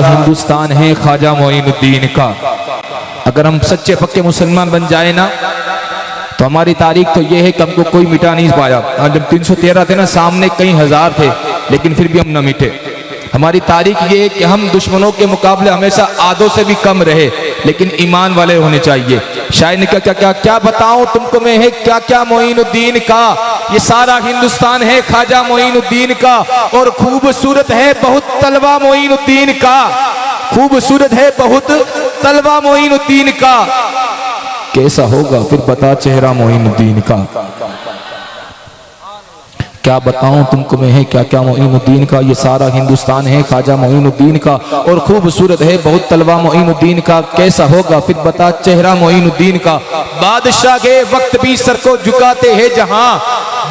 हिंदुस्तान है ख्वाजा मोइनुद्दीन का। अगर हम सच्चे पक्के मुसलमान बन जाए ना तो हमारी तारीख तो ये है कि हमको कोई मिटा नहीं पाया। जब 313 थे ना, सामने कई हजार थे लेकिन फिर भी हम न मिटे। हमारी तारीख ये है कि हम दुश्मनों के मुकाबले हमेशा आधों से भी कम रहे, लेकिन ईमान वाले होने चाहिए। शायर ने क्या क्या क्या बताऊं तुमको मैं है क्या क्या मोइनुद्दीन का। ये सारा हिंदुस्तान है ख्वाजा मोइनुद्दीन का, और खूबसूरत है बहुत तलवा मोइनुद्दीन का। खूबसूरत है बहुत तलवा मोइनुद्दीन का। कैसा होगा फिर बता चेहरा मोइनुद्दीन का। क्या बताऊं तुमको मैं है क्या क्या मोइनुद्दीन का। ये सारा हिंदुस्तान है ख्वाजा मोइनुद्दीन का, और खूबसूरत है बहुत तलवा मोइनुद्दीन का। कैसा होगा फिर बता चेहरा मोइनुद्दीन का। बादशाह के वक्त भी सर को झुकाते हैं जहां,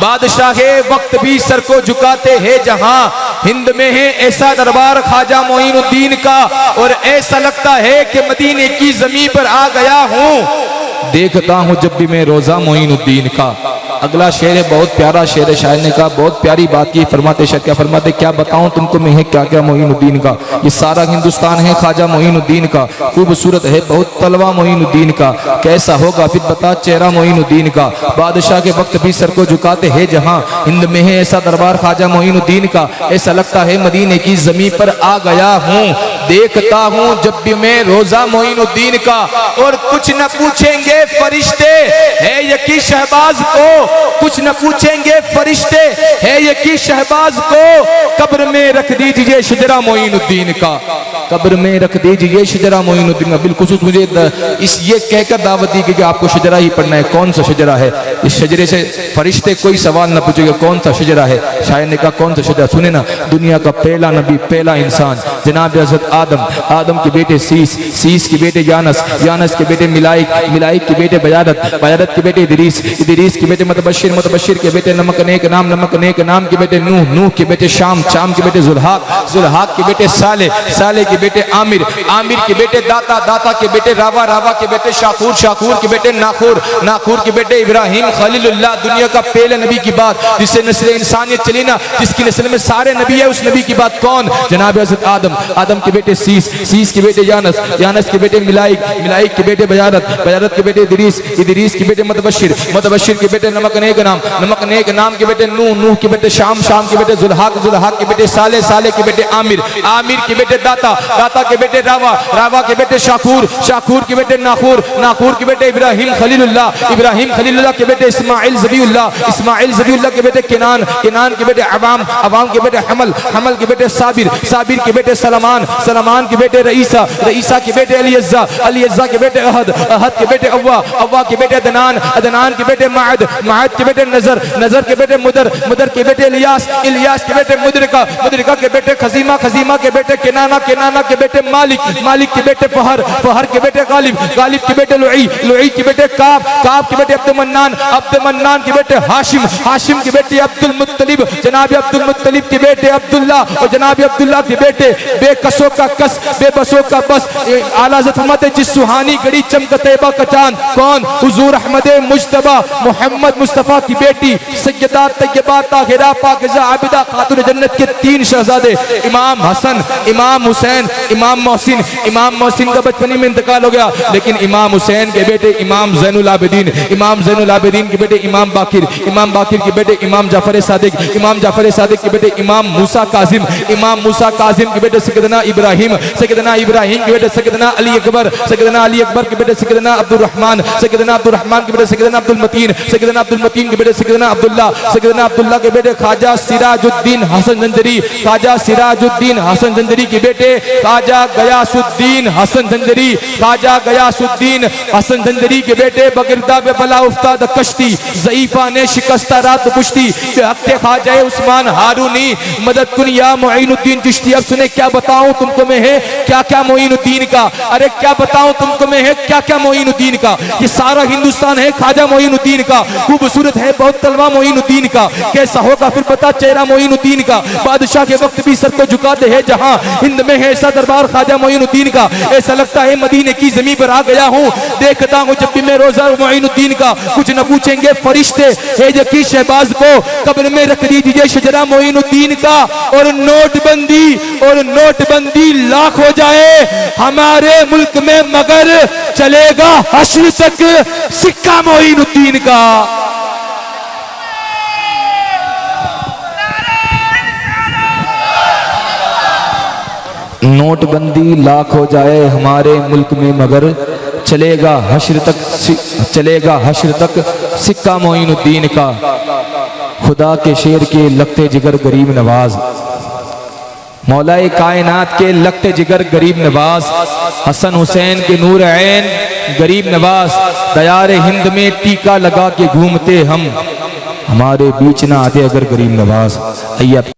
बादशाह के वक्त भी सर को झुकाते हैं जहां। हिंद में है ऐसा दरबार ख्वाजा मोइनुद्दीन का, और ऐसा लगता है कि मदीने की जमीन पर आ गया हूँ। देखता हूँ जब भी मैं रोजा मोइनुद्दीन का। अगला शेर है बहुत प्यारा शेर है। शायर ने कहा बहुत प्यारी बात की। फरमाते शायर क्या फरमाते, क्या बताऊं तुमको मैं है क्या क्या मोइनुद्दीन का। ये सारा हिंदुस्तान है ख्वाजा मोइनुद्दीन का, खूबसूरत है बहुत तलवा मोइनुद्दीन का। कैसा होगा फिर बता चेहरा मोइनुद्दीन का। बादशाह के वक्त भी सर को झुकाते हैं जहां, हिंद में है ऐसा दरबार ख्वाजा मोइनुद्दीन का। ऐसा लगता है मदीने की जमीन पर आ गया हूँ। देखता हूँ जब भी मैं रोजा मोइनुद्दीन का। और कुछ न पूछेंगे फरिश्ते है यकी शहबाज को, कुछ न पूछेंगे फरिश्ते है यकी शहबाज को। कब्र में रख दीजिए शजरा मोइनुद्दीन का, कब्र में रख दीजिए शजरा मोइनुद्दीन का। बिल्कुल मुझे इस ये कहकर दावत दी कि आपको शजरा ही पढ़ना है। कौन सा शजरा है? इस शजरे से फरिश्ते कोई सवाल न पूछेगा कौन सा शजरा है। शायर ने कहा कौन सा शजरा। सुने ना, दुनिया का पहला नबी पहला इंसान जनाब हज़रत आदम, आदम के बेटे सीस, सीस के बेटे यानस, यानस के बेटे मिलाइक, मिलाइक के बेटे बयारत, बयारत के बेटे इदरीस, इदरीस के बेटे मुतबश्शिर, मुतबश्शिर के बेटे नमक नेक नाम, नमक नेक नाम के बेटे नूह, नूह के बेटे शाम, शाम के बेटे जुल्हाक, जुल्हाक के बेटे साले, साले के बेटे आमिर, आमिर के बेटे दाता, दाता के बेटे रावा, रावा के बेटे शाकूर, शाकूर के बेटे नाखूर, नाखूर के बेटे इब्राहिम खलीलुल्लाह। दुनिया का पहले नबी की बात, जिससे नस्ल इंसानियत चली ना, जिसकी नस्ल में सारे नबी है, उस नबी की बात कौन? जनाब हज़रत आदम, आदम के बेटे सीस, सीस के बेटे यानस, यानस के बेटे मिलाइक, मिलाइक के बेटे बयारत, बयारत के बेटे इदरीस, इदरीस के बेटे मुतबश्शिर, मुतबश्शिर के बेटे नमक नेक नाम, नमक नेक नाम के बेटे नूह, नूह के बेटे शाम, शाम के बेटे जुल्हाक, जुल्हाक के बेटे साले, साले के बेटे आमिर, आमिर के बेटे दाता, दाता के बेटे रावा, रावा के बेटे शाकूर, शाकूर के बेटे नाखूर, नाखूर के बेटे इब्राहिम खलीलुल्लाह, इब्राहिम खलीलुल्लाह के बेटे इस्माइल ज़बीउल्लाह, इस्माइल ज़बीउल्लाह के बेटे किनान, किनान के बेटे अवाम, अवाम के बेटे हमल, हमल के बेटे साबिर, साबिर के बेटे सलमान, सलमान के बेटे रईसा, रईसा के बेटे अलीयज़्ज़ा, अलीयज़्ज़ा के बेटे अहद, अहद के बेटे अव्वा, अव्वा के बेटे अदनान, अदनान के बेटे माद, माद के बेटे नजर, नजर के बेटे मुदर, मुदर के बेटे इलियास, इलियास के बेटे मुदरिका, मुदरिका के बेटे खजीमा, खजीमा के बेटे किनाना, किनाना के बेटे मालिक, मालिक के बेटे फहर, फहर के बेटे गालिब, गालिब के बेटे लुई, लुई के बेटे काब, काब के बेटे अब्दुल मन्नान, अब्दुल मन्नान के बेटे हाशिम, हाशिम के बेटे अब्दुल मुत्तलिब, जनाब अब्दुल मुत्तलिब के बेटे अब्दुल्ला, और जनाब अब्दुल्ला के बेटे बेकसों का कस, बेबसों का बस। आला ज़फ़मत जिस सुहानी गड़ी चमक तैयबा का चांद, कौन? हुजूर अहमद मुज्तबा मोहम्मद मुस्तफ़ा की बेटी सैयदा तैयबा ताहिरा पाकिज़ा आबिदा खातून जन्नत के 3 शहजादे, इमाम हसन, इमाम हुसैन, इमाम मोहसिन। इमाम मोहसिन का बचपनी में इंतकाल हो गया, लेकिन इमाम हुसैन के बेटे इमाम ज़ैनुल आबिदीन, इमाम ज़ैनुल आबिदीन के बेटे इमाम बाकिर, इमाम बाकिर के बेटे इमाम जाफर सादिक, इमाम जाफर सादिक के बेटे इमाम मूसा काजिम, इमाम मूसा काजिम के बेटे सैयदना इब्राहिम, सैयदना इब्राहिम के बेटे सैयदना अली अकबर, सैयदना अली अकबर के बेटे सैयदना अब्दुल रहमान, सैयदना अब्दुल रहमान के बेटे सैयदना अब्दुल मतीन, सैयदना अब्दुल मतीन के बेटे सैयदना अब्दुल्ला, सैयदना अब्दुल्ला के बेटे ख्वाजा सिराजुद्दीन हसन जंजरी, ख्वाजा सिराजुद्दीन हसन जंजरी के बेटे ख्वाजा गयासुद्दीन हसन जंजरी, ख्वाजा गयासुद्दीन हसन जंजरी के बेटे बगिरदा बे बला उफ्ताद कश्ती, ज़ईफा ने शिकस्ता रात पुश्ती, हक़्क़े ख्वाजा उस्मान हारूनी, मदद कुन या मोइनुद्दीन चिश्ती। अब सुने क्या बताऊं तुमको मैं है क्या क्या मोइनुद्दीन का। अरे क्या बताऊं तुमको मैं है क्या क्या मोइनुद्दीन का। ये सारा हिंदुस्तान है ख्वाजा मोइनुद्दीन का, खूबसूरत है बहुत तलवा मोइनुद्दीन का। कैसा होगा फिर पता चेहरा मोइनुद्दीन का। बादशाह के वक्त भी सर को झुकाते हैं जहां, हिंद में है ऐसा दरबार ख्वाजा मोइनुद्दीन का, ऐसा लगता है मदीने की जमीन पर आ गया हूँ। देखता हूँ जब भी मैं रोजा मोइनुद्दीन का, कुछ न पूछेंगे फरिश्ते, हे जकी शहबाज को कब्र में रख दीजिए शजरा मोइनुद्दीन का। और नोटबंदी लाख हो जाए हमारे मुल्क में, मगर चलेगा हश्र तक सिक्का मोइनुद्दीन का। नोटबंदी लाख हो जाए हमारे मुल्क में, मगर चलेगा हश्र तक सिक्का मोइनुद्दीन का। खुदा के शेर के लगते जिगर गरीब नवाज, मौलाए कायनात के लगते जिगर गरीब नवाज, हसन हुसैन के नूर ऐन गरीब नवाज, दयार हिंद में टीका लगा के घूमते हम, हमारे बीच ना आते अगर गरीब नवाज। आइए